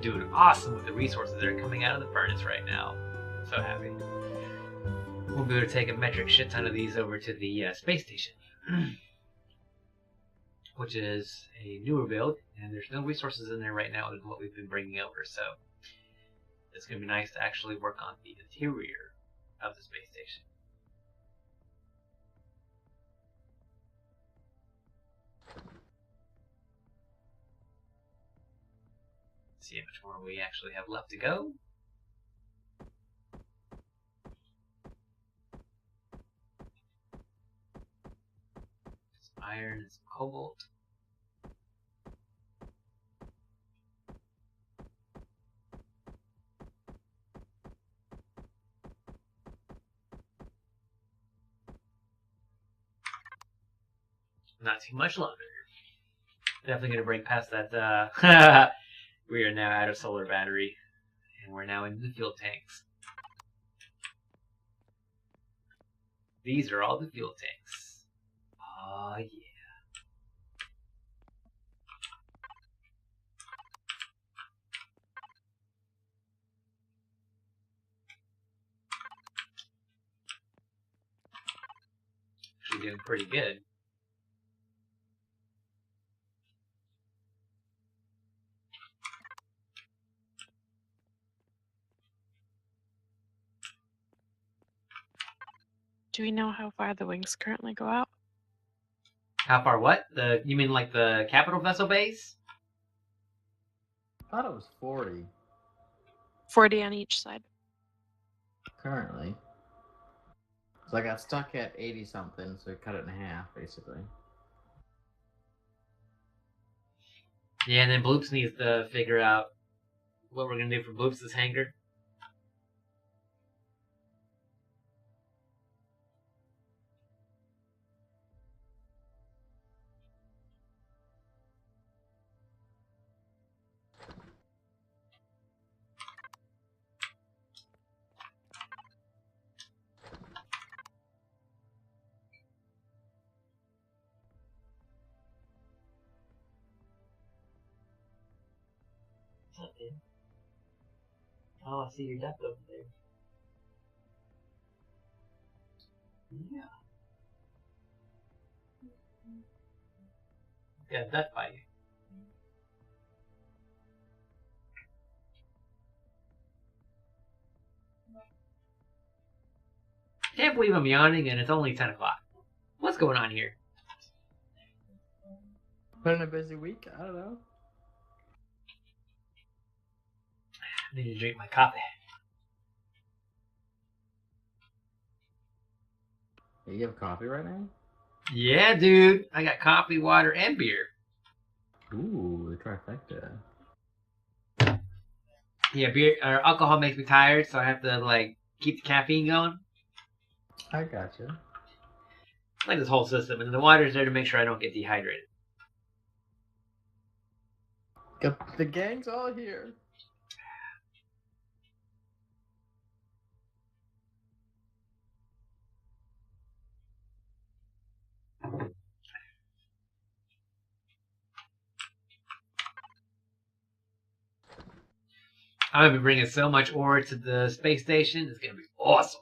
doing awesome with the resources that are coming out of the furnace right now. So happy. We'll be able to take a metric shit ton of these over to the space station. Which is a newer build, and there's no resources in there right now with what we've been bringing over, so it's going to be nice to actually work on the interior of the space station. See how much more we actually have left to go. Some iron and some cobalt. Not too much longer. Definitely going to break past that. We are now out of solar battery, and we're now into the fuel tanks. These are all the fuel tanks. Oh yeah. Actually doing pretty good. Do we know how far the wings currently go out? How far what? You mean like the capital vessel base? I thought it was 40 40 on each side. currently. So I got stuck at 80 something, so I cut it in half basically. Yeah, and then Bloops needs to figure out what we're gonna do for Bloops' hangar. What's up, dude? Oh, I see your depth over there. Yeah. Got duck by you. Can't believe I'm yawning and it's only 10 o'clock. What's going on here? Been a busy week? I don't know. I need to drink my coffee. You have coffee right now? Yeah, dude. I got coffee, water, and beer. Ooh, the trifecta. Yeah, beer or alcohol makes me tired, so I have to like keep the caffeine going. I gotcha. I like this whole system, and the water's there to make sure I don't get dehydrated. The gang's all here. I'm gonna be bringing so much ore to the space station. It's gonna be awesome.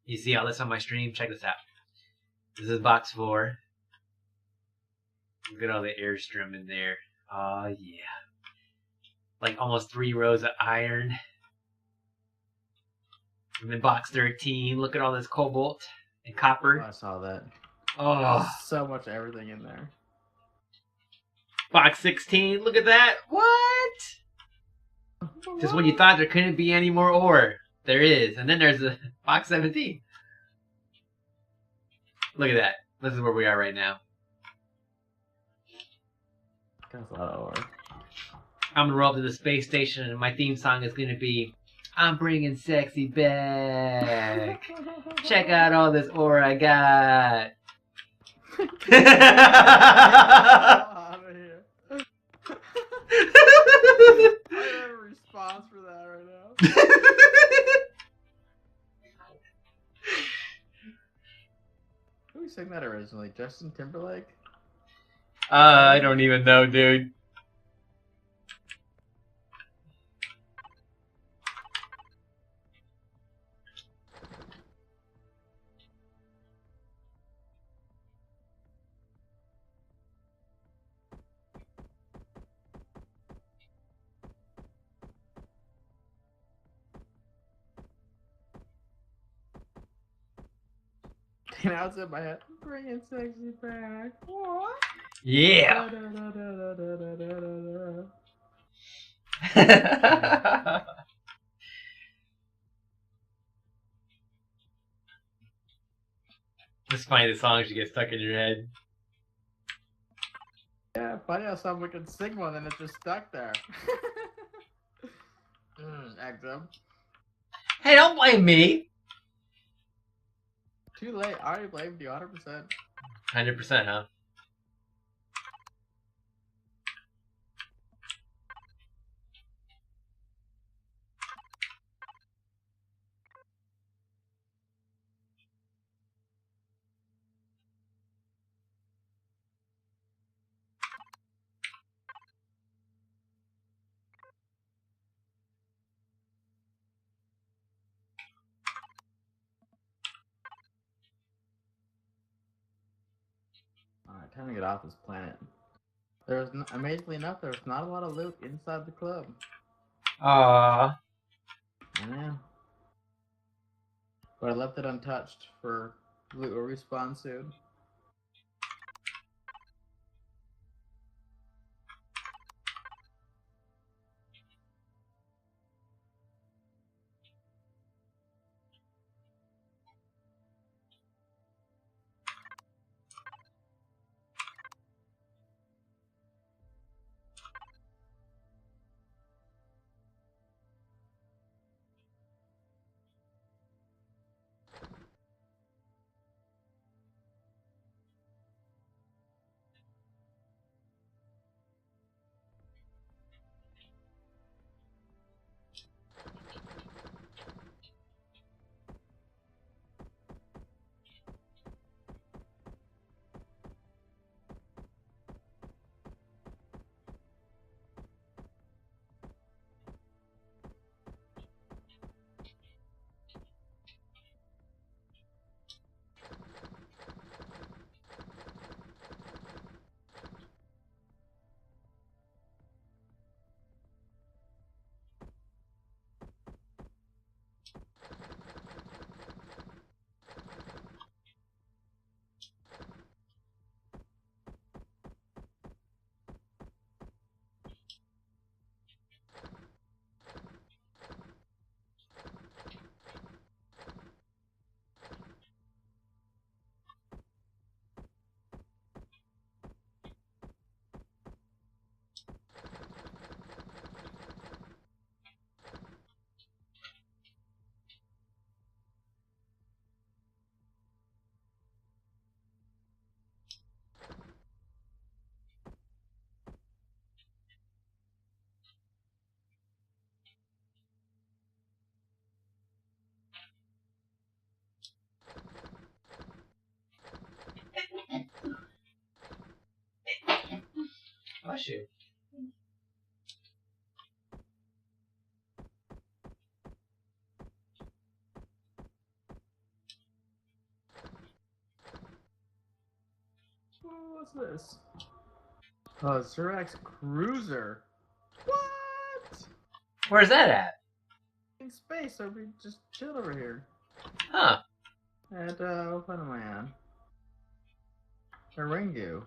You see all this on my stream? Check this out. This is box 4. Look at all the airstream in there. Oh yeah. Like almost 3 rows of iron. And then box 13. Look at all this cobalt and copper. Oh, I saw that. Oh. So much everything in there. Box 16. Look at that. What? Just when you thought there couldn't be any more ore, there is. And then there's a box 17. Look at that. This is where we are right now. That's a lot of ore. I'm gonna roll up to the space station, and my theme song is gonna be, "I'm bringing sexy back. Check out all this ore I got." Out of here. I have a response for that right now. Who sang that originally? Justin Timberlake? I don't even know, dude. Now it's in my head. Bringing sexy back. What? Yeah. It's funny the songs you get stuck in your head. Yeah, funny how someone can sing one and it's just stuck there. Ekzim. Hey, don't blame me. Too late. I already blamed you 100%. 100%, huh? Alright, time to get off this planet. Amazingly enough, there's not a lot of loot inside the club. Aww. I know. But I left it untouched for loot will respawn soon. Bless you. Oh, what's this? Oh, Zirax Cruiser. What? Where's that at? In space, so we just chill over here. Huh. At, what planet am I on? Ringu.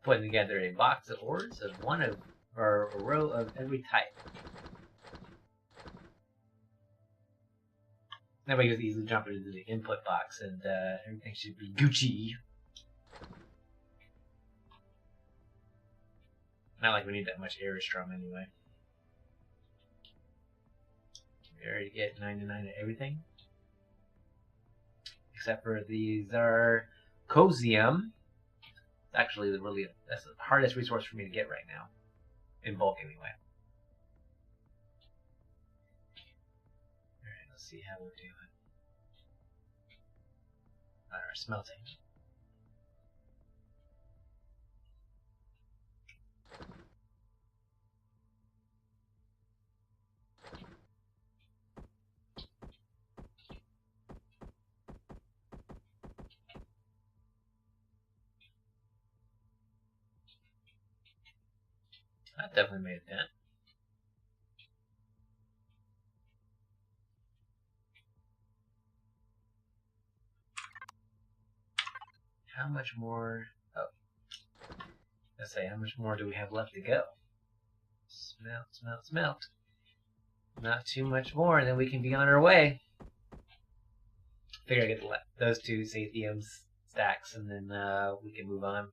Putting together a box of ores of one of, or a row of every type. That way you can easily jump into the input box and everything should be Gucci. Not like we need that much aerostrom anyway. We already get 99 of everything. Except for these are Cosium. It's actually that's the hardest resource for me to get right now, in bulk anyway. All right, let's see how we're doing on our smelting. That definitely made a dent. How much more? Oh, let's say, how much more do we have left to go? Smelt, smelt, smelt. Not too much more, and then we can be on our way. Figure I get those two Sathium stacks, and then we can move on.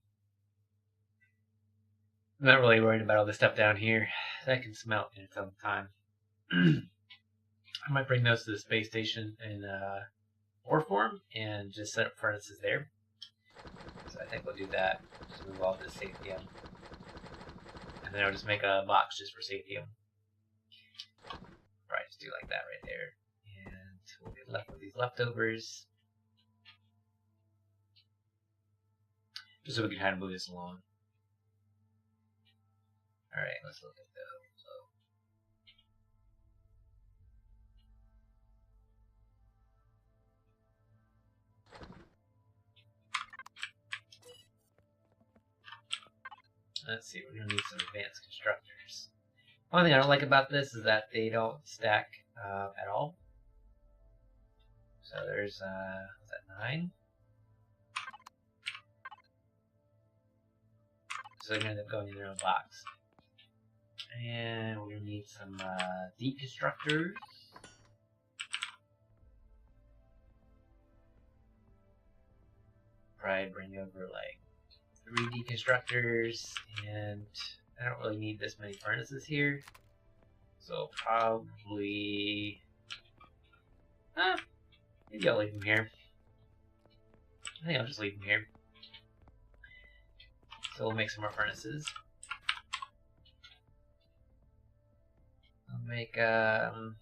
I'm not really worried about all this stuff down here. That can smelt in its own time. I might bring those to the space station in ore form and just set up furnaces there. So I think we'll do that. Just move all this Sathium. And then I'll just make a box just for Sathium. Right, just do like that right there. And we'll get left with these leftovers. Just so we can kind of move this along. Alright, let's look at those. Let's see, we're going to need some advanced constructors. One thing I don't like about this is that they don't stack at all. So there's, is that 9? So they're going to end up going in their own box. And we're going to need some deconstructors. Probably bring over like 3 deconstructors, and I don't really need this many furnaces here. So probably, maybe I'll leave them here. I think I'll just leave them here. So we'll make some more furnaces. I'll make 4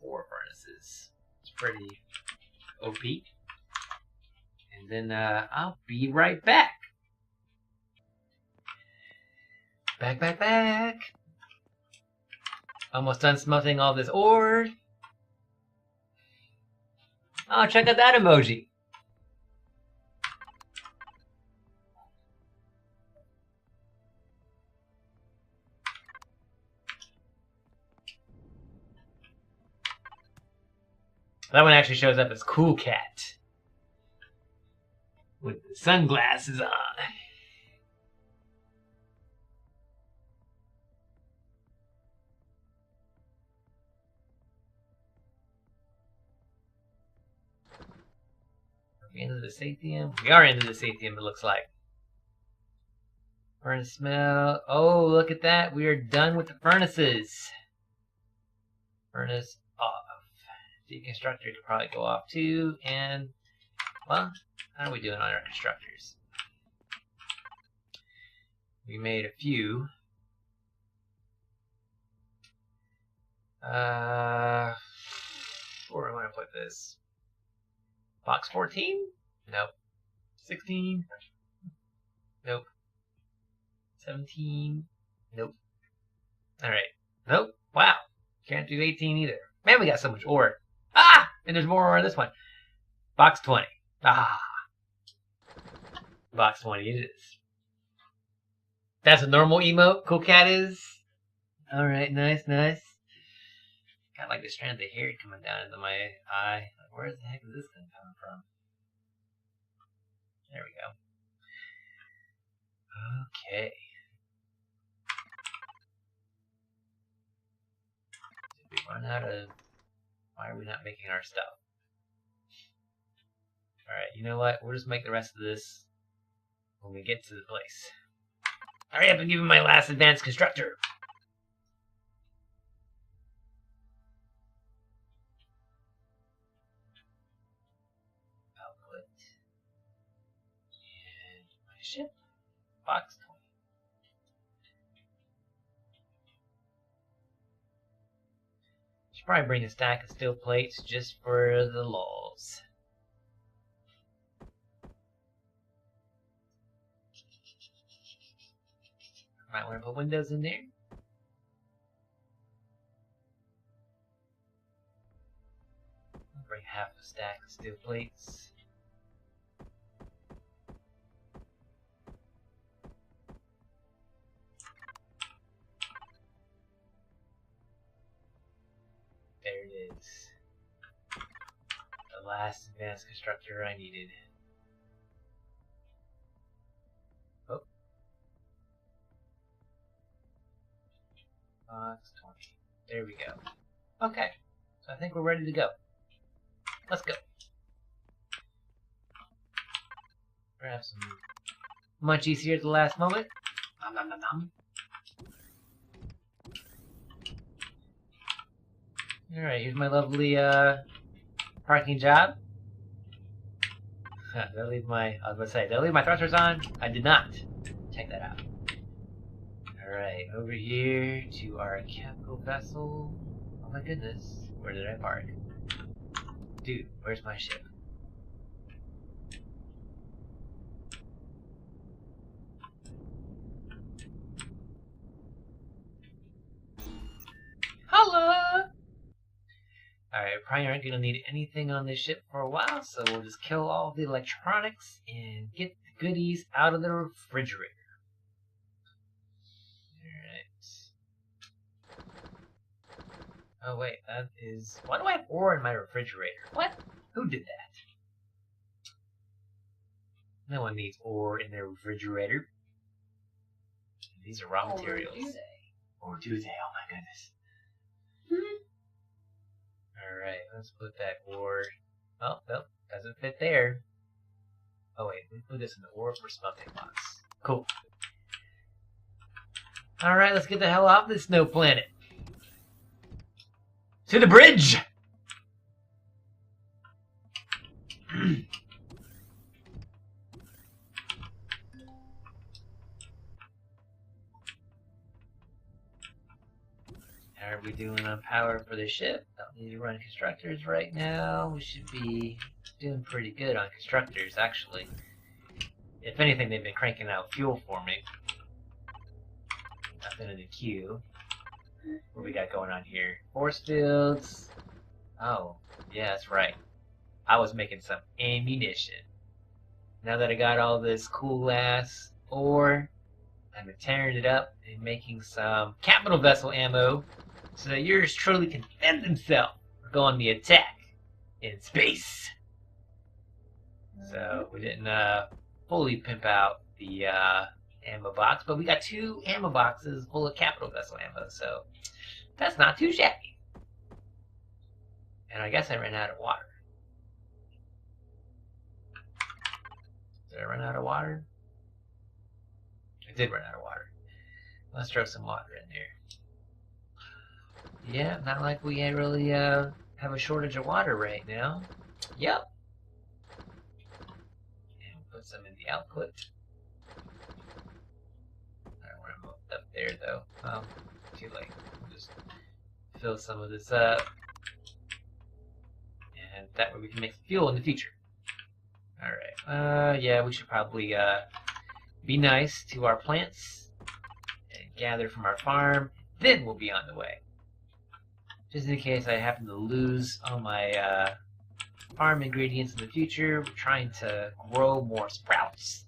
furnaces. It's pretty OP. And then I'll be right back. Back. Almost done smelting all this ore. Oh, check out that emoji. That one actually shows up as Cool Cat. With the sunglasses on. Are we into the Sathium? We are into the Sathium, it looks like. Furnace smell. Oh, look at that. We are done with the furnaces. Furnace off. Deconstructor could probably go off too. And, well, how are we doing on our constructors? We made a few. Where do I want to put this? Box 14? Nope. 16? Nope. 17? Nope. Alright. Nope. Wow. Can't do 18 either. Man, we got so much ore. Ah! And there's more ore on this one. Box 20. Ah. Box 20 it is. That's a normal emote? Cool Cat is? Alright, nice. Got like this strand of hair coming down into my eye. Like, where the heck is this thing coming from? There we go. Okay. Did we run out of... Why are we not making our stuff? Alright, you know what? We'll just make the rest of this when we get to the place. Hurry up and give me my last advanced constructor. Output. And my ship. box 20. Should probably bring a stack of steel plates just for the lulz. Might want to put windows in there. I'll bring half a stack of steel plates. There it is. The last advanced constructor I needed. Oh. Box 20. There we go. Okay. So I think we're ready to go. Let's go. Grab some munchies here at the last moment. Nom nom nom nom. Alright, here's my lovely parking job. Did I leave my thrusters on? I did not. Check that out. Alright, over here to our capital vessel. Oh my goodness. Where did I park? Dude, where's my ship? Hello! Alright, probably aren't going to need anything on this ship for a while, so we'll just kill all the electronics and get the goodies out of the refrigerator. Alright. Oh wait, that is... Why do I have ore in my refrigerator? What? Who did that? No one needs ore in their refrigerator. These are raw materials. Or do they? Or do they? Oh my goodness. Alright, let's put that ore... Oh, nope, doesn't fit there. Oh wait, let me put this in the ore for smelting box. Cool. Alright, let's get the hell off this snow planet. To the bridge! How are we doing on power for the ship? Don't need to run constructors right now. We should be doing pretty good on constructors, actually. If anything, they've been cranking out fuel for me. Nothing in the queue. What we got going on here? Force fields. Oh, yeah, that's right. I was making some ammunition. Now that I got all this cool ass ore, I'm tearing it up and making some capital vessel ammo so that yours truly can defend himself or go on the attack in space. So we didn't fully pimp out the ammo box, but we got 2 ammo boxes full of capital vessel ammo, so that's not too shabby. And I guess I ran out of water. Did I run out of water? I did run out of water. Let's throw some water in there. Yeah, not like we really have a shortage of water right now. Yep. And put some in the output. I don't want to move up there though. Too late. We'll just fill some of this up. And that way we can make fuel in the future. Alright. Yeah, we should probably be nice to our plants and gather from our farm. Then we'll be on the way. Just in case I happen to lose all my farm ingredients in the future, we're trying to grow more sprouts.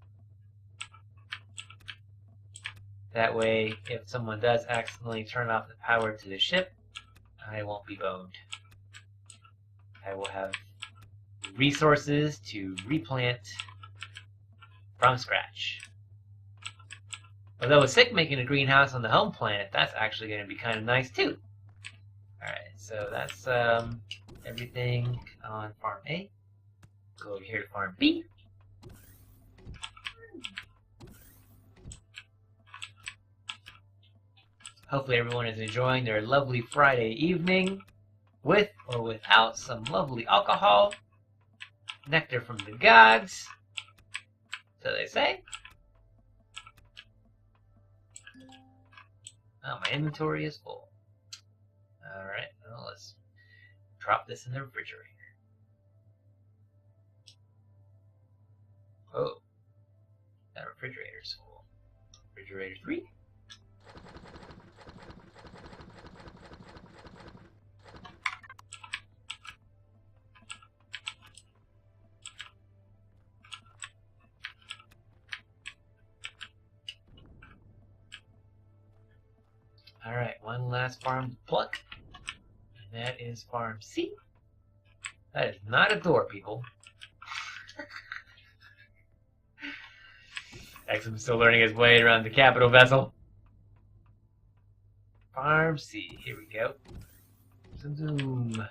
That way, if someone does accidentally turn off the power to the ship, I won't be boned. I will have resources to replant from scratch. Although it's sick making a greenhouse on the home planet, that's actually going to be kind of nice too. Alright, so that's everything on Farm A. Go over here to Farm B. Hopefully everyone is enjoying their lovely Friday evening with or without some lovely alcohol. Nectar from the gods, so they say. Oh, my inventory is full. Alright, well, let's drop this in the refrigerator. Oh, that refrigerator's full. Refrigerator 3. Alright, one last farm to pluck. And that is farm C. That is not a door, people. Exim's still learning his way around the capital vessel. Farm C, here we go. Zoom, zoom.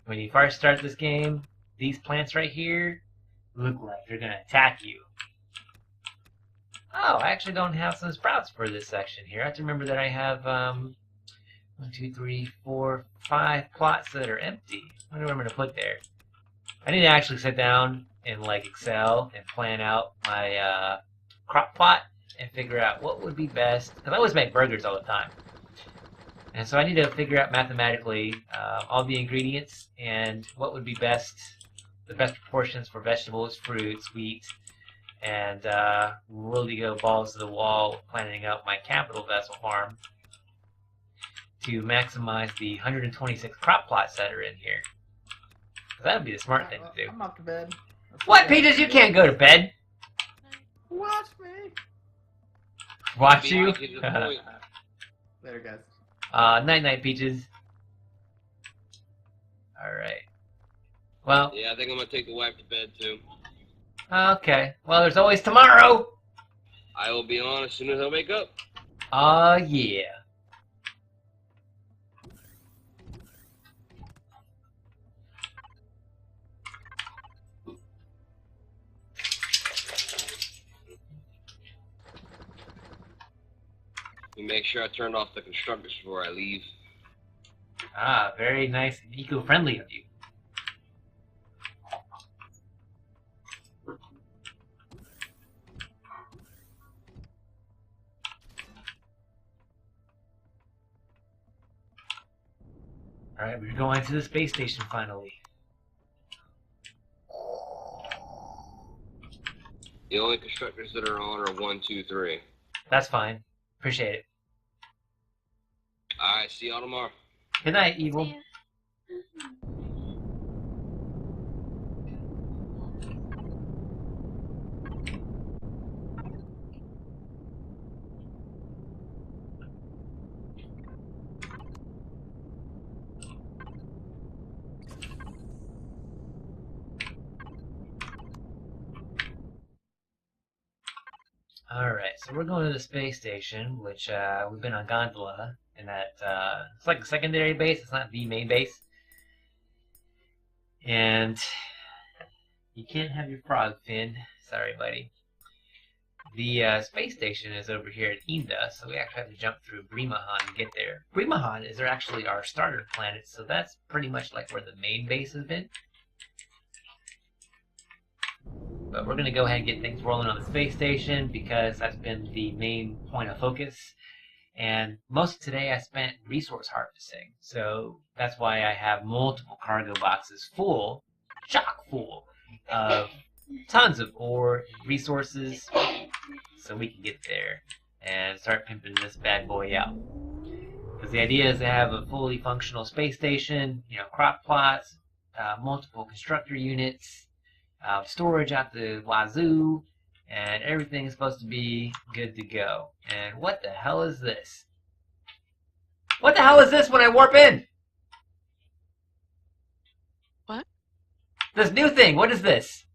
When you first start this game, these plants right here look like they're going to attack you. Oh, I actually don't have some sprouts for this section here. I have to remember that I have 1, 2, 3, 4, 5 plots that are empty. I wonder what I'm going to put there. I need to actually sit down in like Excel and plan out my crop plot and figure out what would be best. Because I always make burgers all the time. And so I need to figure out mathematically all the ingredients and what would be best, the best proportions for vegetables, fruits, wheat, and really go balls to the wall planning out my capital vessel farm to maximize the 126 crop plots that are in here. That would be the smart thing to do. I'm off to bed. What, Peaches? You can't go to bed. Watch me. Watch you? Later, guys. Night-night, Peaches. Alright. Well. Yeah, I think I'm gonna take the wife to bed, too. Okay. Well, there's always tomorrow! I will be on as soon as I wake up. Yeah. Make sure I turned off the constructors before I leave. Ah, very nice and eco-friendly of you. Alright, we're going to the space station finally. The only constructors that are on are 1, 2, 3. That's fine. Appreciate it. Alright, see y'all tomorrow. Good night, Evil. Alright, so we're going to the space station, which we've been on Gondola, and that it's like a secondary base, it's not the main base. And you can't have your frog fin. Sorry, buddy. The space station is over here at Inda, so we actually have to jump through Brimahan to get there. Brimahan is actually our starter planet, so that's pretty much like where the main base has been. But we're going to go ahead and get things rolling on the space station because that's been the main point of focus. And most of today I spent resource harvesting. So that's why I have multiple cargo boxes full, chock full, of tons of ore, resources, so we can get there and start pimping this bad boy out. Because the idea is to have a fully functional space station, you know, crop plots, multiple constructor units, storage out the wazoo, and everything is supposed to be good to go. And what the hell is this? What the hell is this when I warp in? What? This new thing, what is this?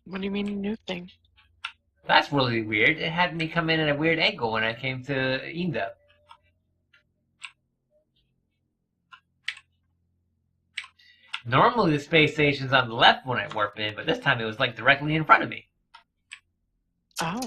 What do you mean new thing? That's really weird. It had me come in at a weird angle when I came to Enda. Normally the space station's on the left when I warp in, but this time it was like directly in front of me. Oh.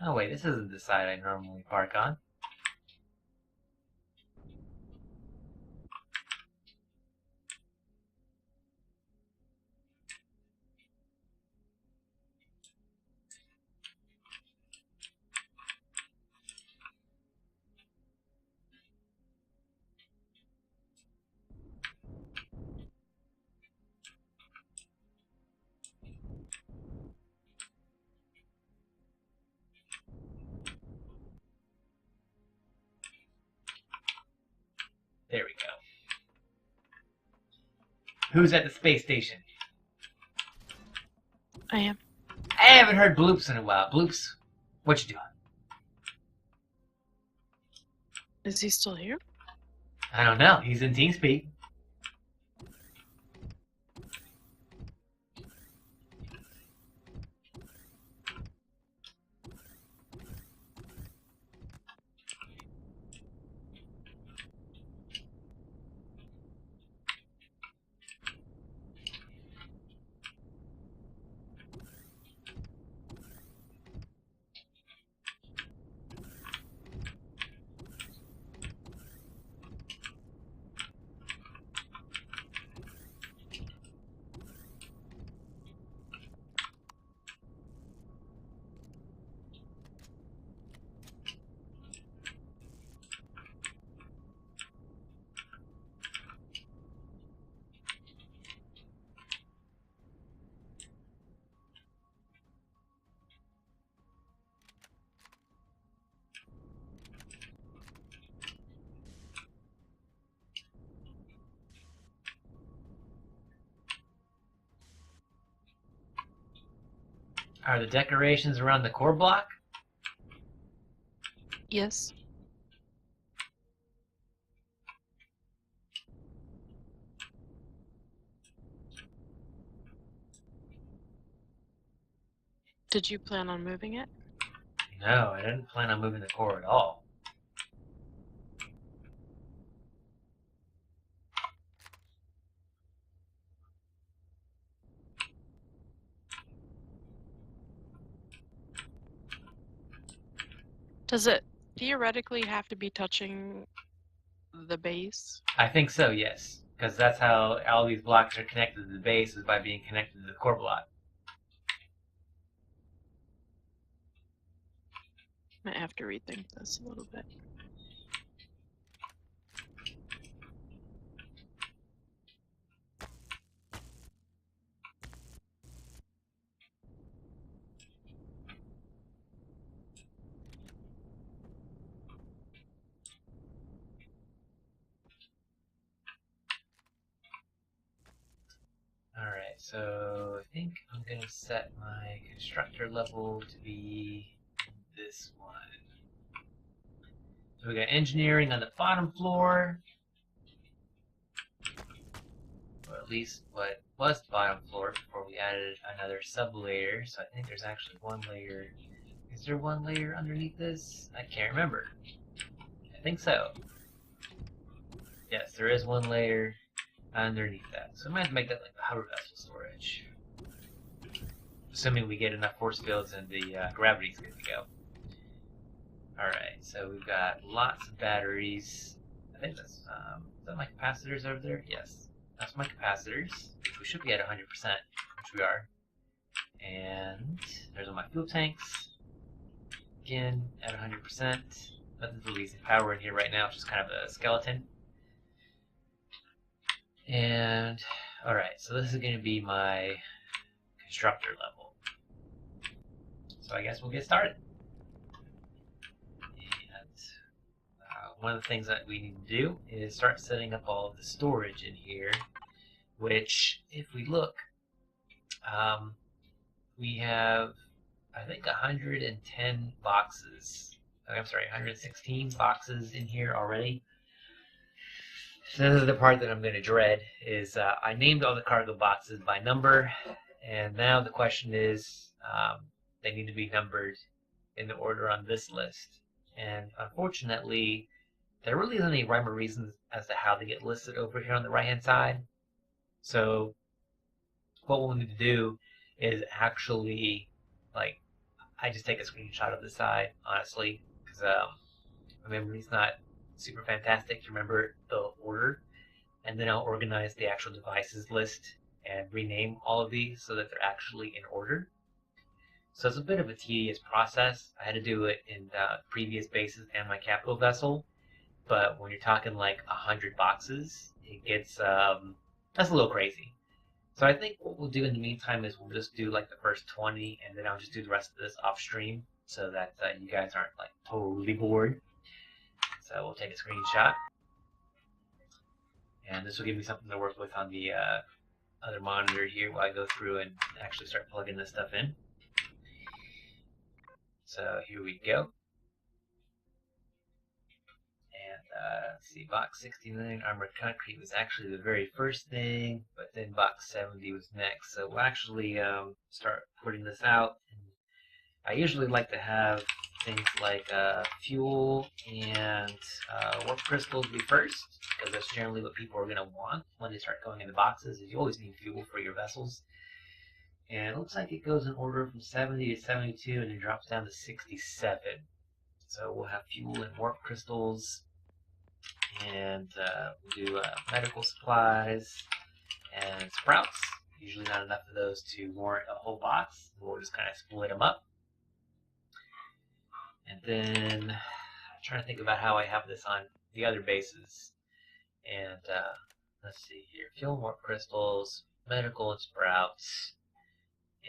Oh wait, this isn't the side I normally park on. There we go. Who's at the space station? I am. I haven't heard Bloops in a while. Bloops, what you doing? Is he still here? I don't know. He's in TeamSpeak. Are the decorations around the core block? Yes. Did you plan on moving it? No, I didn't plan on moving the core at all. Does it theoretically have to be touching the base? I think so, yes. Because that's how all these blocks are connected to the base, is by being connected to the core block. Might have to rethink this a little bit. Alright, so I think I'm going to set my constructor level to be this one. So we got engineering on the bottom floor, or at least what was the bottom floor before we added another sub-layer. So I think there's actually one layer. Is there one layer underneath this? I can't remember. I think so. Yes, there is one layer underneath that. So I might have to make that like the hover vessel storage. Assuming we get enough force fields and the gravity's good to go. Alright, so we've got lots of batteries. I think that's, is that my capacitors over there? Yes, that's my capacitors. We should be at 100%, which we are. And there's all my fuel tanks. Again, at 100%. Nothing's releasing power in here right now, it's just kind of a skeleton. And alright, so this is going to be my constructor level. So I guess we'll get started. And one of the things that we need to do is start setting up all of the storage in here, which, if we look, we have, I think, 110 boxes. I'm sorry, 116 boxes in here already. So this is the part that I'm going to dread, is I named all the cargo boxes by number, and now the question is, they need to be numbered in the order on this list. And unfortunately, there really isn't any rhyme or reason as to how they get listed over here on the right-hand side. So what we'll need to do is actually, like, I just take a screenshot of the side, honestly, because my memory's not super fantastic to remember the order, and then I'll organize the actual devices list and rename all of these so that they're actually in order. So it's a bit of a tedious process. I had to do it in previous bases and my capital vessel, but when you're talking like 100 boxes, it gets that's a little crazy. So I think what we'll do in the meantime is we'll just do like the first 20, and then I'll just do the rest of this off stream so that you guys aren't like totally bored. So we'll take a screenshot, and this will give me something to work with on the other monitor here while I go through and actually start plugging this stuff in. So here we go. And let's see, box 69 armored concrete was actually the very first thing, but then box 70 was next. So we'll actually start putting this out. And I usually like to have things like fuel and warp crystals be first, because that's generally what people are going to want when they start going into boxes. Is you always need fuel for your vessels. And it looks like it goes in order from 70 to 72 and then drops down to 67. So we'll have fuel and warp crystals, and we'll do medical supplies and sprouts. Usually not enough of those to warrant a whole box. We'll just kind of split them up. And then I'm trying to think about how I have this on the other bases. And let's see here. Fuel and warp crystals, medical and sprouts.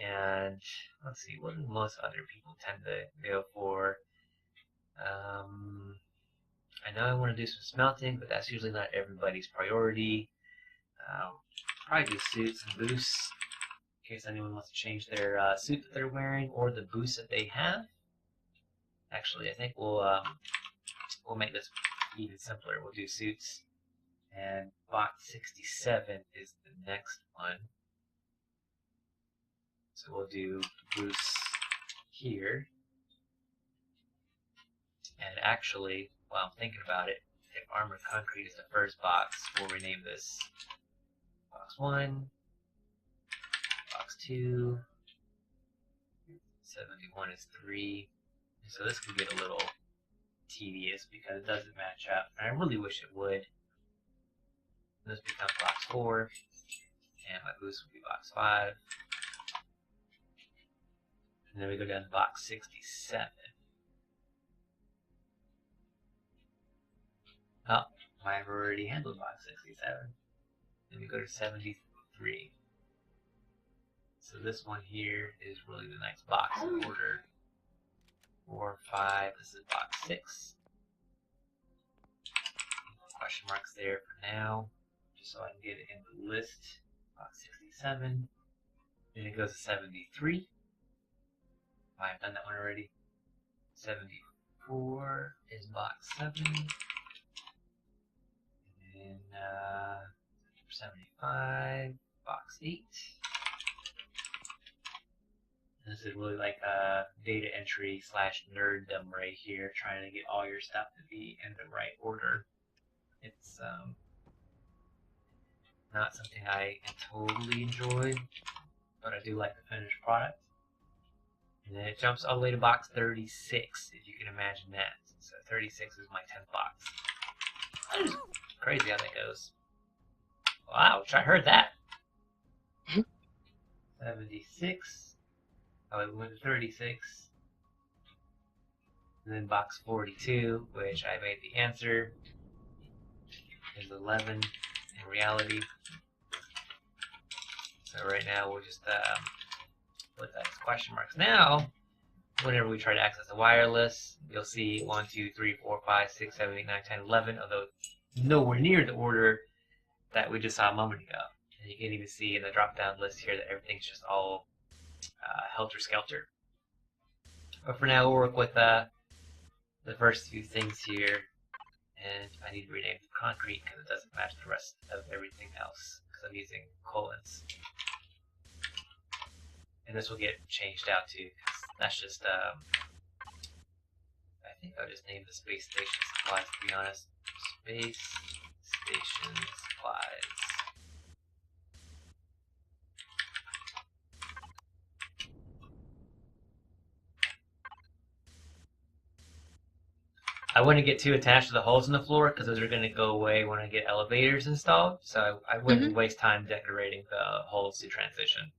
And let's see, what do most other people tend to go for? I know I want to do some smelting, but that's usually not everybody's priority. Probably do suits and boosts, in case anyone wants to change their suit that they're wearing or the boost that they have. Actually, I think we'll make this even simpler. We'll do suits, and box 67 is the next one. So we'll do boosts here. And actually, while I'm thinking about it, if armored concrete is the first box, we'll rename this box 1, box 2, 71 is 3. So this can get a little tedious because it doesn't match up. And I really wish it would. This becomes box 4, and my boost will be box 5. And then we go down to box 67. Oh, I've already handled box 67. Then we go to 73. So this one here is really the next box in order. 4, 5, this is box 6. Question marks there for now, just so I can get it in the list. Box 67. Then it goes to 73. I've done that one already. 74 is box 7. And then 75, box 8. This is really like a data entry / nerddom right here, trying to get all your stuff to be in the right order. It's not something I totally enjoy, but I do like the finished product. And then it jumps all the way to box 36, if you can imagine that. So 36 is my 10th box. Crazy how that goes. Ouch, I heard that. 76. Oh, we went to 36. And then box 42, which I made the answer, is 11. in reality. So right now we'll just put that as question marks. Now, whenever we try to access the wireless, you'll see 1, 2, 3, 4, 5, 6, 7, 8, 9, 10, 11, although nowhere near the order that we just saw a moment ago. And you can even see in the drop-down list here that everything's just all helter-skelter. But for now, we'll work with the first few things here. And I need to rename the concrete because it doesn't match the rest of everything else because I'm using colons. And this will get changed out too, because that's just, I think I'll just name the space station supplies, to be honest. Space station supplies. I wouldn't get too attached to the holes in the floor because those are going to go away when I get elevators installed. So I wouldn't waste time decorating the holes to transition.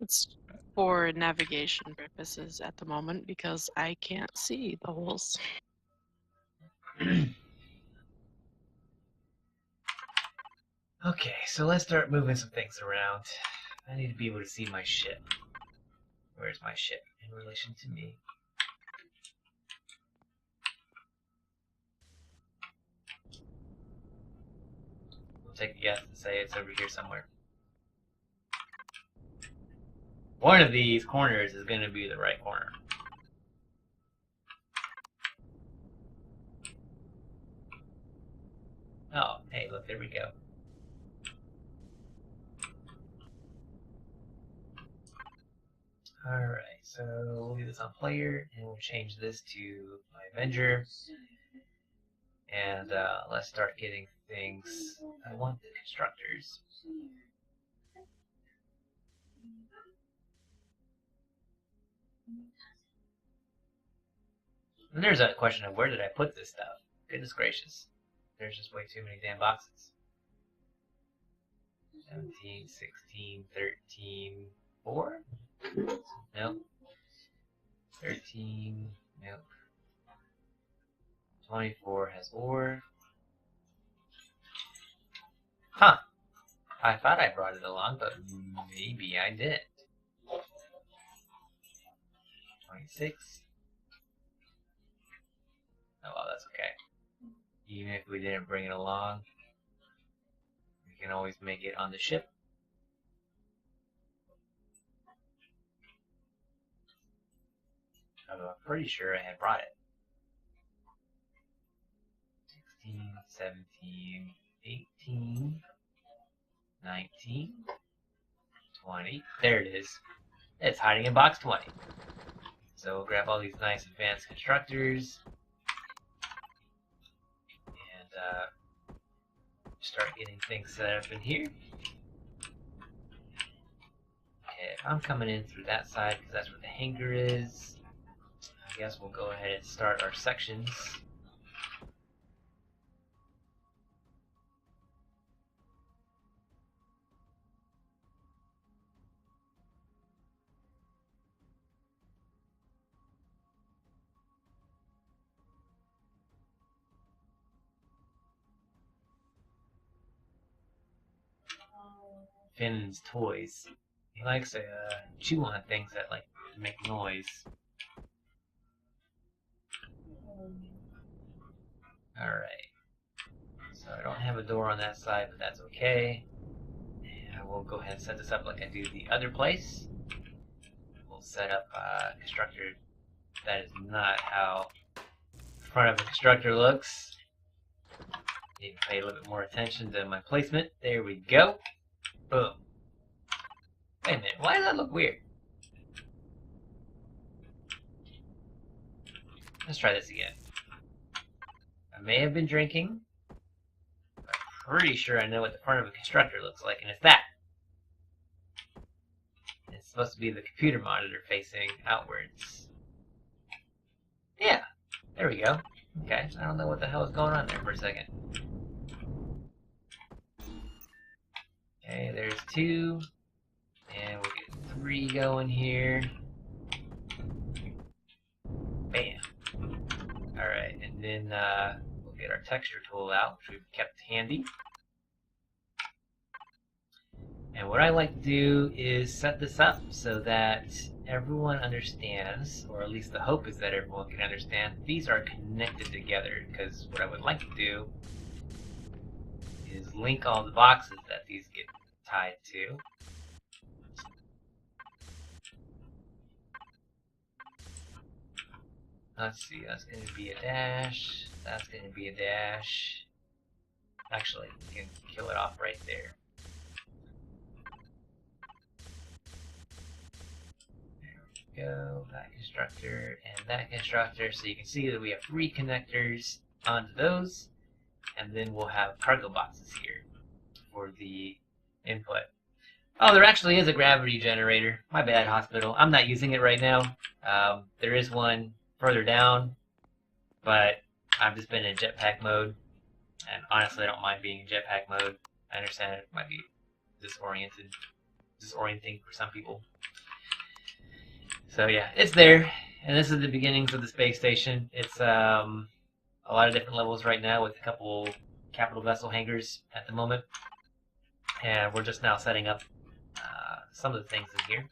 It's for navigation purposes at the moment because I can't see the holes. Okay, so let's start moving some things around. I need to be able to see my ship. Where's my ship in relation to me? We'll take a guess and say it's over here somewhere. One of these corners is going to be the right corner. Oh, hey, look, there we go. Alright, so we'll leave this on player, and we'll change this to my Avenger. And let's start getting things. I want the constructors. And there's that question of where did I put this stuff? Goodness gracious. There's just way too many damn boxes. 17, 16, 13, 4? Nope. 13, nope. 24 has ore. Huh. I thought I brought it along, but maybe I didn't. 26. Oh well, that's okay. Even if we didn't bring it along, we can always make it on the ship. I'm pretty sure I had brought it. 16, 17, 18, 19, 20. There it is. It's hiding in box 20. So we'll grab all these nice advanced constructors and start getting things set up in here. Okay, if I'm coming in through that side because that's where the hangar is, I guess we'll go ahead and start our sections. Finn's toys. He likes to chew on things that like make noise. Alright. So I don't have a door on that side, but that's okay. And we'll go ahead and set this up like I do the other place. We'll set up a constructor. That is not how the front of a constructor looks. Need to pay a little bit more attention to my placement. There we go. Boom. Wait a minute, why does that look weird? Let's try this again. I may have been drinking, but I'm pretty sure I know what the front of a constructor looks like, and it's that. It's supposed to be the computer monitor facing outwards. Yeah, there we go. Okay, I don't know what the hell is going on there for a second. Okay, there's 2, and we'll get 3 going here. Bam. Alright, and then we'll get our texture tool out, which we've kept handy. And what I like to do is set this up so that everyone understands, or at least the hope is that everyone can understand, these are connected together. Because what I would like to do is link all the boxes that these get tied to. Let's see, that's going to be a dash, that's going to be a dash. Actually, we can kill it off right there. There we go, that constructor and that constructor. So you can see that we have 3 connectors onto those, and then we'll have cargo boxes here for the input. Oh, there actually is a gravity generator. My bad, hospital. I'm not using it right now. There is one further down, but I've just been in jetpack mode, and honestly I don't mind being in jetpack mode. I understand it might be disorienting for some people. So yeah, it's there, and this is the beginnings of the space station. It's a lot of different levels right now with a couple capital vessel hangars at the moment, and we're just now setting up some of the things in here.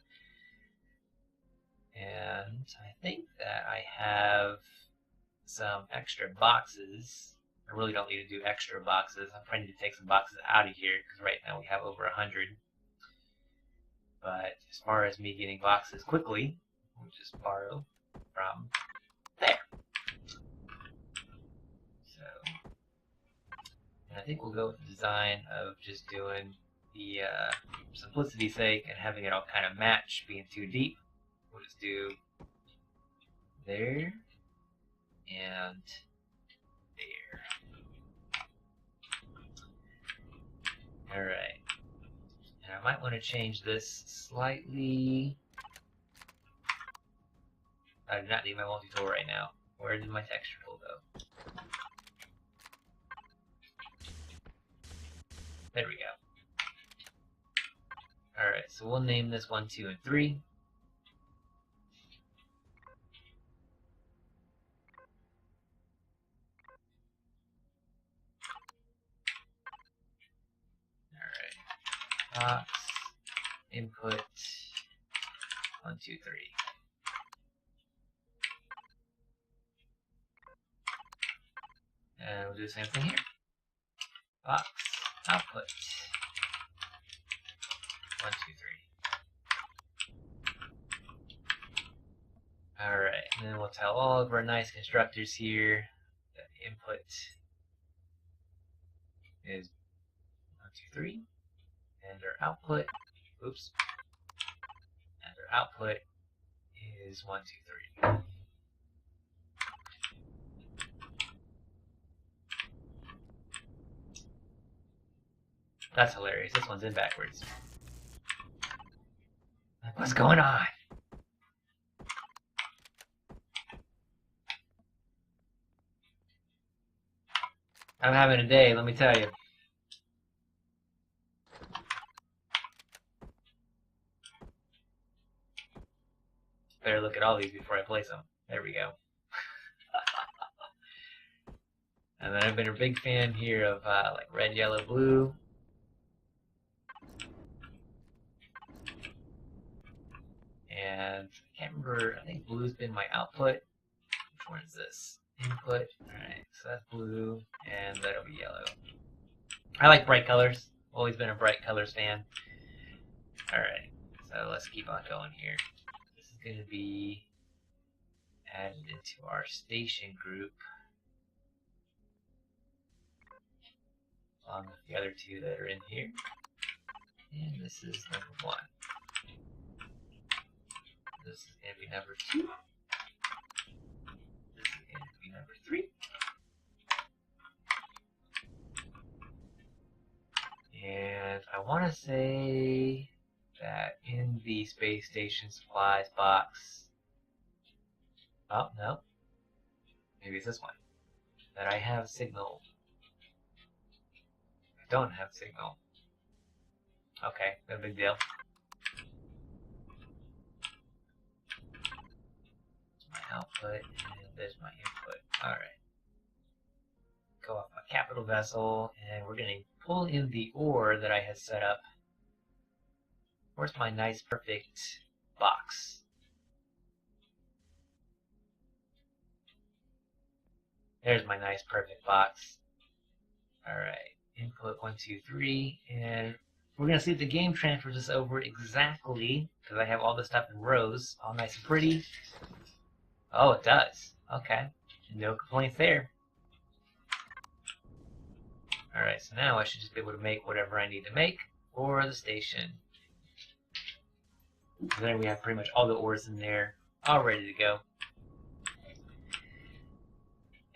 And I think that I have some extra boxes. I really don't need to do extra boxes. I'm trying to take some boxes out of here because right now we have over 100. But as far as me getting boxes quickly, we'll just borrow from there. So, and I think we'll go with the design of just doing the simplicity's sake and having it all kind of match, being too deep. We'll just do there and there. Alright. And I might want to change this slightly. I do not need my multi-tool right now. Where did my texture tool go? There we go. Alright, so we'll name this 1, 2, and 3. Alright. Box, input, 1, 2, 3. And we'll do the same thing here. Box, output, 1, 2, 3. Alright, and then we'll tell all of our nice constructors here that the input is 1, 2, 3, and our output, oops, and our output is 1, 2, 3. That's hilarious. This one's in backwards. Like, what's going on? I'm having a day, let me tell you. Better look at all these before I place them. There we go. And then I've been a big fan here of like red, yellow, blue. And I can't remember, I think blue's been my output. Which one is this? Input. Alright, so that's blue, and that'll be yellow. I like bright colors. Always been a bright colors fan. Alright, so let's keep on going here. This is going to be added into our station group, along with the other 2 that are in here. And this is number 1. This is going to be number 2. This is going to be number 3. And I want to say that in the space station supplies box, oh no, maybe it's this one, that I have signal. I don't have signal. Okay, no big deal. My output, and there's my input. Alright. go off my capital vessel, and we're going to pull in the ore that I had set up. Where's my nice, perfect box? There's my nice, perfect box. Alright, input 1, 2, 3, and we're going to see if the game transfers this over exactly, because I have all this stuff in rows, all nice and pretty. Oh, it does. Okay, no complaints there. Alright, so now I should just be able to make whatever I need to make for the station. And then we have pretty much all the ores in there, all ready to go.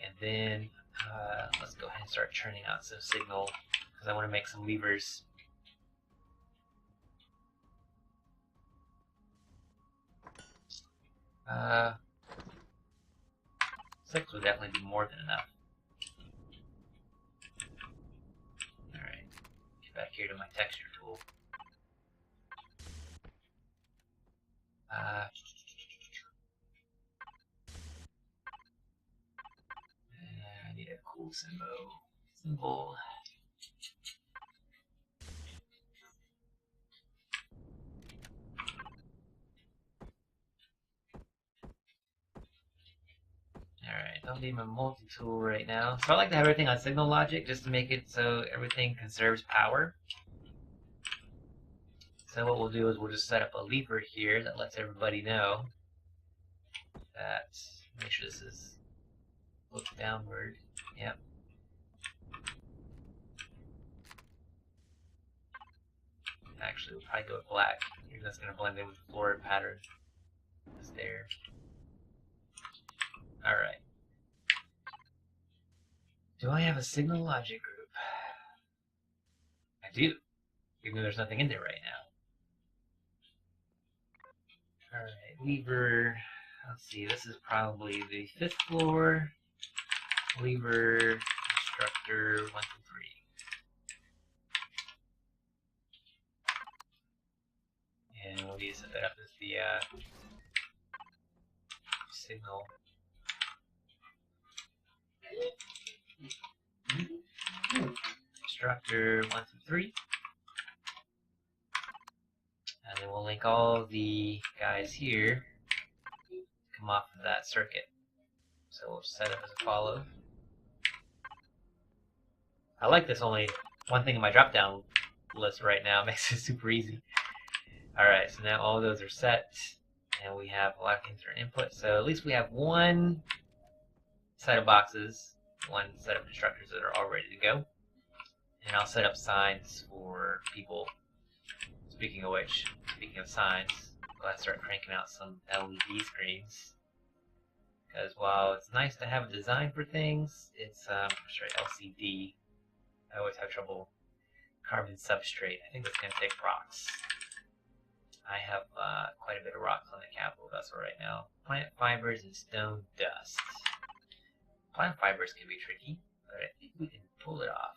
And then let's go ahead and start churning out some signal, because I want to make some levers. 6 would definitely be more than enough. Alright, get back here to my texture tool. I need a cool symbol. Alright, don't need my multi-tool right now. So I like to have everything on signal logic just to make it so everything conserves power. So what we'll do is we'll just set up a lever here that lets everybody know that, make sure this is looked downward. Yep. Actually, we'll probably go with black. Maybe that's going to blend in with the floor pattern. It's there. Alright. Do I have a signal logic group? I do, even though there's nothing in there right now. Alright, lever, let's see, this is probably the 5th floor. Lever, instructor, 1 through 3. And we'll need to set that up as the signal. Instructor 1 through 3. And then we'll link all the guys here to come off of that circuit. So we'll set it as a follow. I like this only one thing in my drop down list right now. It makes it super easy. Alright, so now all those are set. And we have a lot of things that are input. So at least we have one set of boxes, one set of instructors that are all ready to go. And I'll set up signs for people. Speaking of which, speaking of signs, I'll have to start cranking out some LED screens. Because while it's nice to have a design for things, it's LCD. I always have trouble carving substrate. I think that's going to take rocks. I have quite a bit of rocks on the capital vessel right now. Plant fibers and stone dust. Plant fibers can be tricky, but I think we can pull it off.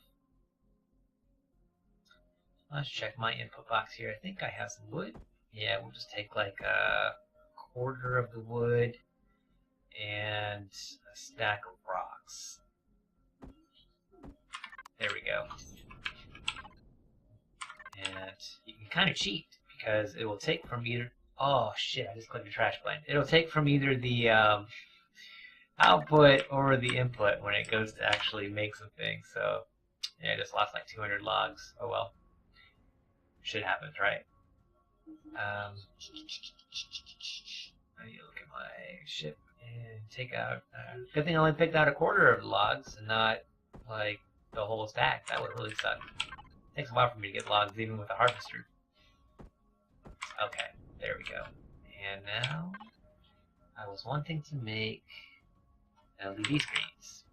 Let's check my input box here. I think I have some wood. Yeah, we'll just take like a quarter of the wood and a stack of rocks. There we go. And you can kind of cheat because it will take from either... Oh shit, I just clicked the trash bin. It'll take from either the output or the input when it goes to actually make some things. So yeah, I just lost like 200 logs. Oh well. Shit happens, right? I need to look at my ship and take out... good thing I only picked out a quarter of the logs and not like the whole stack. That would really suck. It takes a while for me to get logs even with a harvester. Okay, there we go. And now I was wanting to make LED screens.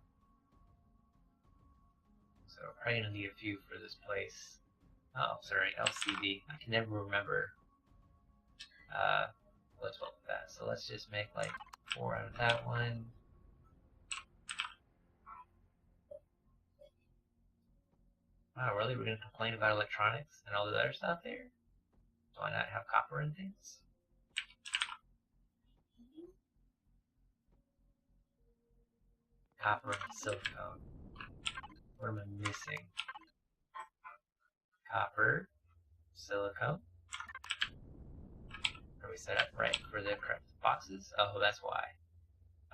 So we're probably going to need a few for this place. Oh, sorry, LCD. I can never remember what's what with that. So let's just make like 4 out of that one. Wow, really? We're going to complain about electronics and all the other stuff there? Do I not have copper and things? Copper and silicone. What am I missing? Copper, silicone. Are we set up right for the correct boxes? Oh, that's why.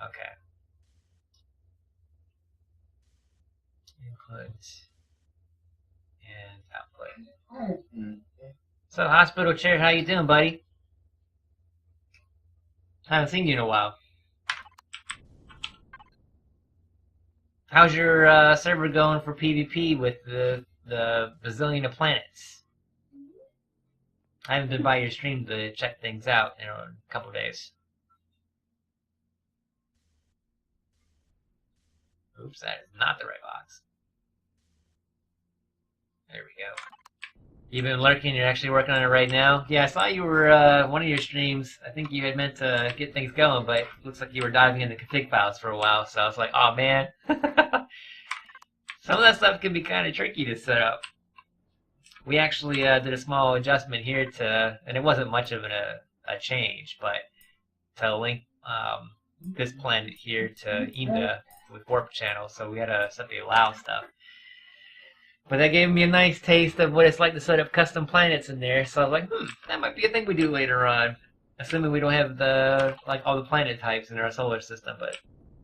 Okay. Input and output. So, hospital chair, how you doing, buddy? Haven't seen you in a while. How's your server going for PvP with the bazillion of planets? I haven't been by your stream to check things out in a couple of days. Oops, that is not the right box. There we go. You've been lurking, you're actually working on it right now? Yeah, I saw you were, one of your streams, I think you had meant to get things going, but it looks like you were diving into config files for a while, so I was like, oh man. Some of that stuff can be kind of tricky to set up. We actually did a small adjustment here to, and it wasn't much of a change, but to link this planet here to Inda with warp channel, so we had to set the allow stuff. But that gave me a nice taste of what it's like to set up custom planets in there, so I was like, that might be a thing we do later on. Assuming we don't have the all the planet types in our solar system, but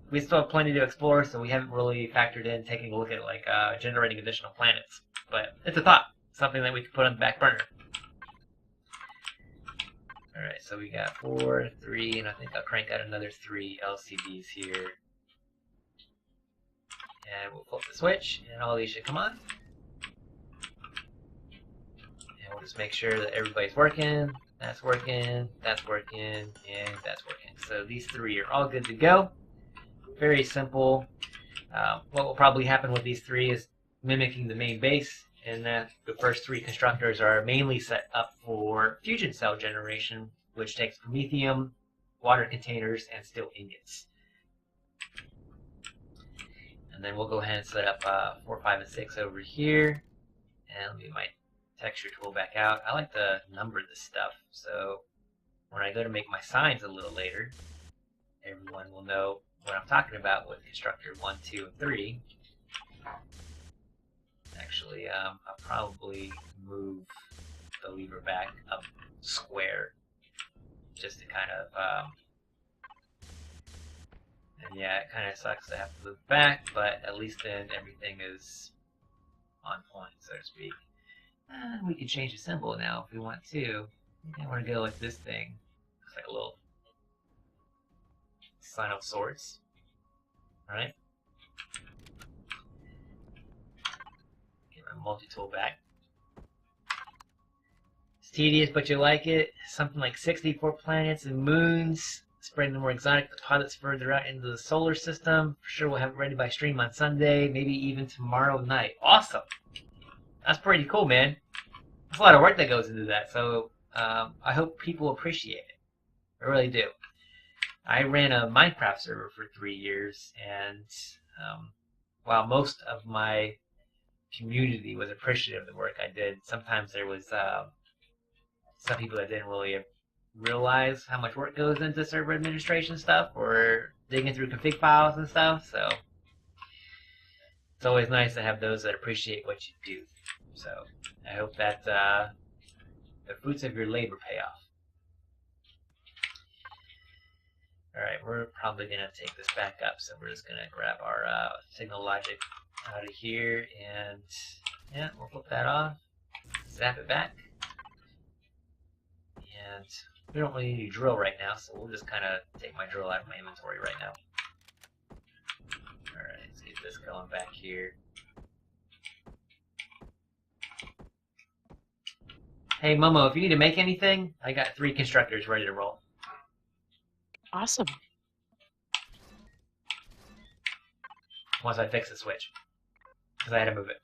we still have plenty to explore, so we haven't really factored in taking a look at generating additional planets. But it's a thought, something that we could put on the back burner. Alright, so we got 4, 3, and I think I'll crank out another 3 LCDs here. And we'll flip the switch, and all these should come on. And we'll just make sure that everybody's working, that's working, that's working, and that's working. So these 3 are all good to go. Very simple. What will probably happen with these 3 is mimicking the main base, and that the first 3 constructors are mainly set up for fusion cell generation, which takes promethium, water containers, and steel ingots. And then we'll go ahead and set up 4, 5, and 6 over here. And let me get my texture tool back out. I like to number this stuff, so when I go to make my signs a little later, everyone will know what I'm talking about with constructor 1, 2, and 3. Actually, I'll probably move the lever back up square just to kind of, and yeah, it kind of sucks to have to move back, but at least then everything is on point, so to speak. We can change the symbol now if we want to. I want to go with this thing. Looks like a little sign of sorts. Alright. Get my multi-tool back. It's tedious, but you like it. Something like 64 planets and moons. Spreading the more exotic pilots further out into the solar system. For sure we'll have it ready by stream on Sunday, maybe even tomorrow night. Awesome! That's pretty cool, man. There's a lot of work that goes into that, so I hope people appreciate it. I really do. I ran a Minecraft server for 3 years, and while most of my community was appreciative of the work I did, sometimes there was some people that didn't really realize how much work goes into server administration stuff or digging through config files and stuff, so it's always nice to have those that appreciate what you do. So I hope that the fruits of your labor pay off. Alright, we're probably going to take this back up, so we're just going to grab our signal logic out of here, and yeah, we'll flip that off, zap it back, and we don't really need a drill right now, so we'll just kind of take my drill out of my inventory right now. Alright, let's get this going back here. Hey Momo, if you need to make anything, I got 3 constructors ready to roll. Awesome. Once I fix the switch, because I had to move it.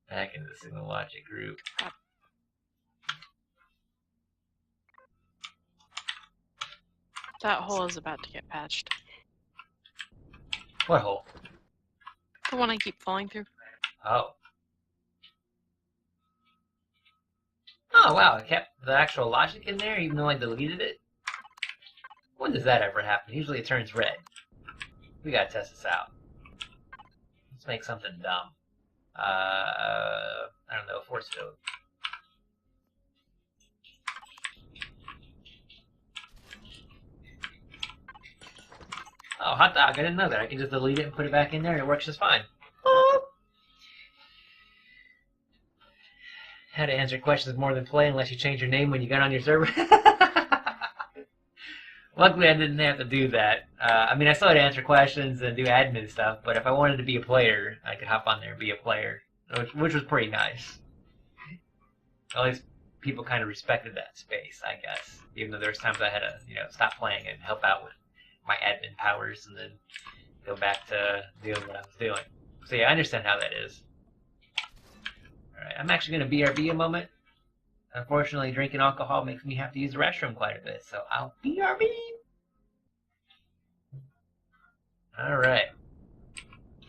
Back into the signal logic group. That hole is about to get patched. What hole? The one I keep falling through. Oh. Oh wow, I kept the actual logic in there even though I deleted it? When does that ever happen? Usually it turns red. We gotta test this out. Let's make something dumb. I don't know, force field. Oh, hot dog! I didn't know that. I can just delete it and put it back in there, and it works just fine. How to answer questions more than play unless you change your name when you got on your server. Luckily, I didn't have to do that. I mean, I still had to answer questions and do admin stuff, but if I wanted to be a player, I could hop on there and be a player, which was pretty nice. At least people kind of respected that space, I guess. Even though there was times I had to, stop playing and help out with my admin powers and then go back to doing what I was doing. So yeah, I understand how that is. Alright, I'm actually going to BRB a moment. Unfortunately, drinking alcohol makes me have to use the restroom quite a bit, so I'll BRB! Alright.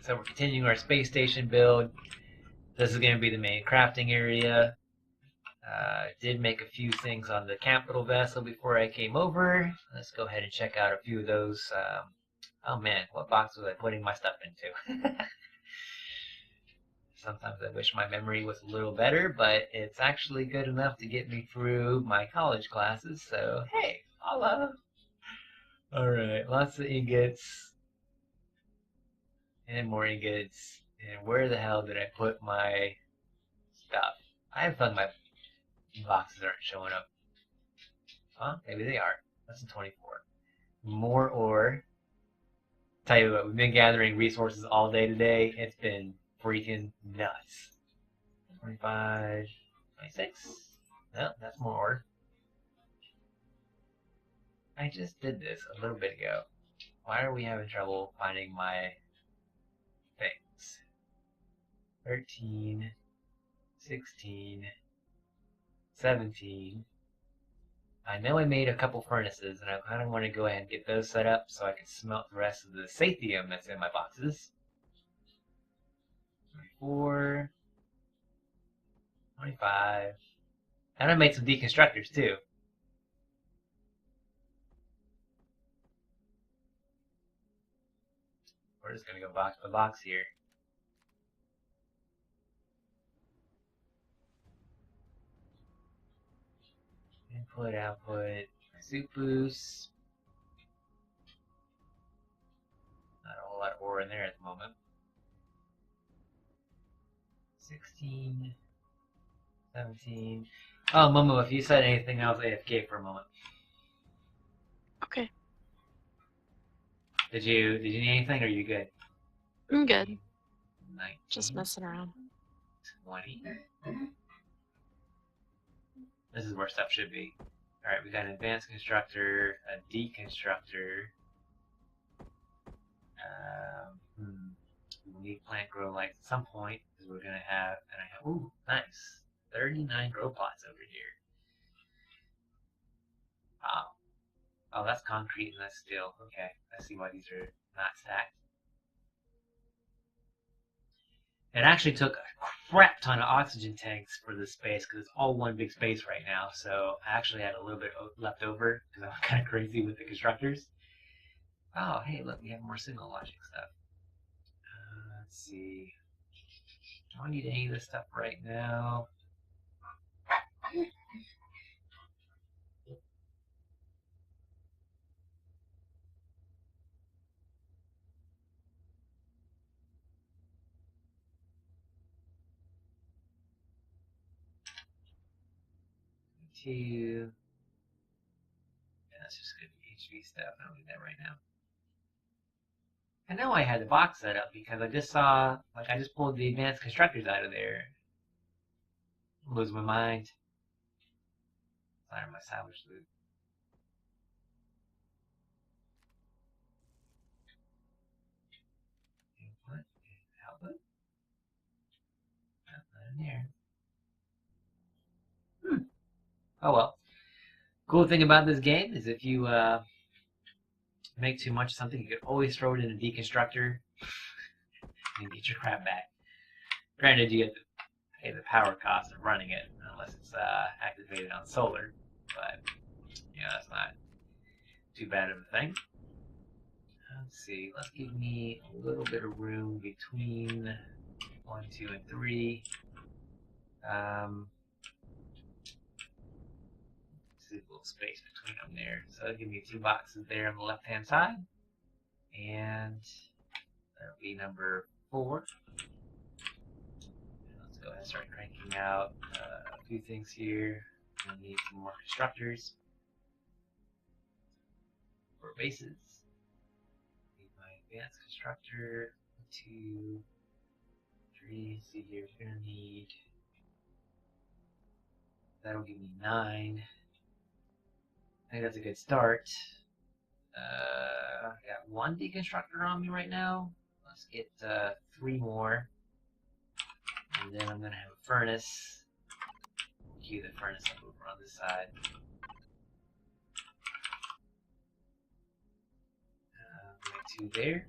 So we're continuing our space station build. This is going to be the main crafting area. Did make a few things on the capital vessel before I came over. Let's go ahead and check out a few of those. Oh man, what box was I putting my stuff into? Sometimes I wish my memory was a little better, but it's actually good enough to get me through my college classes, so hey, holla! Alright, lots of ingots. And more ingots. And where the hell did I put my stuff? I have fun my boxes aren't showing up. Huh? Maybe they are. Lesson 24. More ore. Tell you what, we've been gathering resources all day today. It's been freaking nuts. 25, 26. No, that's more ore. I just did this a little bit ago. Why are we having trouble finding my things? 13, 16, 17. I know I made a couple furnaces, and I kind of want to go ahead and get those set up so I can smelt the rest of the sathium that's in my boxes. 24, 25. And I made some deconstructors too. We're just going to go box by box here. Input, output, soup boost. Not a whole lot of ore in there at the moment. 16, 17. Oh, Momo, if you said anything else, AFK for a moment. Okay, Did you need anything, or are you good? I'm good. 19, Just messing around. 20. This is where stuff should be. Alright, we got an advanced constructor, a deconstructor. We need plant grow lights at some point, because we're going to have, and I have, ooh, nice, 39 grow plots over here. Wow. Oh, that's concrete and that's steel. Okay, I see why these are not stacked. It actually took a crap ton of oxygen tanks for this space because it's all one big space right now. So I actually had a little bit left over because I'm kind of crazy with the constructors. Oh, hey, look, we have more signal logic stuff. Let's see. Do I need any of this stuff right now? Yeah, that's just good HV stuff. I don't need that right now. I know I had the box set up because I just saw, like, I just pulled the advanced constructors out of there. I'm losing my mind. Sorry, my salvage loot. Input, output. Not in there. Oh well. Cool thing about this game is if you make too much of something, you can always throw it in a deconstructor and get your crap back. Granted, you get to pay the power cost of running it unless it's activated on solar, but yeah, that's not too bad of a thing. Let's see. Let's give me a little bit of room between 1, 2, and 3. See a little space between them there. So that'll give me 2 boxes there on the left-hand side. And that'll be number 4. Let's go ahead and start cranking out a few things here. We'll need some more constructors for bases. Need my advanced constructor. 2, 3. See here, we're gonna need. That'll give me 9. I think that's a good start. I got 1 deconstructor on me right now. Let's get 3 more. And then I'm going to have a furnace. Cue the furnace up over on this side. Make 2 there.